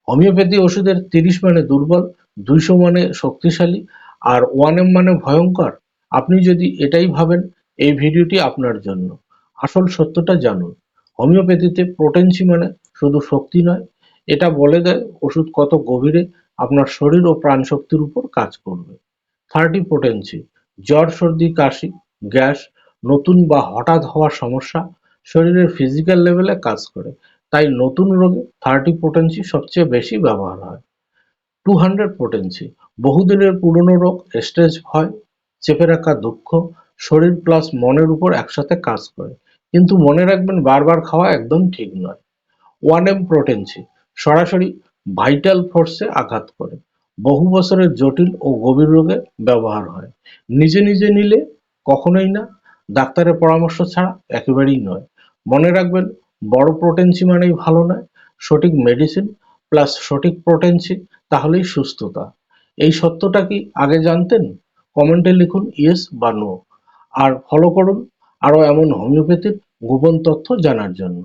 Homeopathy ওষুধের 30 মানে দুর্বল, 200 মানে শক্তিশালী আর 1M মানে ভয়ঙ্কর। আপনি যদি এটাই ভাবেন, এই ভিডিওটি আপনার জন্য। আসল সত্যটা জানুন। হোমিওপ্যাথিতে পোটেন্সি মানে শুধু শক্তি নয়, এটা বলে দেয় ওষুধ কত গভীরে আপনার শরীর ও প্রাণশক্তির উপর কাজ করবে। 30 পোটেন্সি: জ্বর, সর্দি, কাশি, গ্যাস, নতুন বা হঠাৎ হওয়া সমস্যা শরীরের ফিজিক্যাল লেভেলে কাজ করে। তাই নতুন রোগে 30 পোটেন্সি সবচেয়ে বেশি ব্যবহার হয়। 200 পোটেন্সি: বহুদিনের পুরনো রোগ, স্ট্রেস, ভয়, চেপে রাখা দুঃখ শরীর প্লাস মনের উপর একসাথে কাজ করে। কিন্তু মনে রাখবেন, বারবার খাওয়া একদম ঠিক নয়। 1M পোটেন্সি: সরাসরি ভাইটাল ফোর্সে আঘাত করে। বহু বছরের জটিল ও গভীর রোগে ব্যবহার হয়। নিজে নিজে নিলে কখনোই না, ডাক্তারের পরামর্শ ছাড়া একেবারেই নয়। মনে রাখবেন, বড় পোটেন্সি মানেই ভালো নয়। সঠিক মেডিসিন প্লাস সঠিক পোটেন্সি, তাহলেই সুস্থতা। এই সত্যটা কি আগে জানতেন? কমেন্টে লিখুন ইয়েস বা নো। আর ফলো করুন আরো এমন হোমিওপ্যাথির গোপন তথ্য জানার জন্য।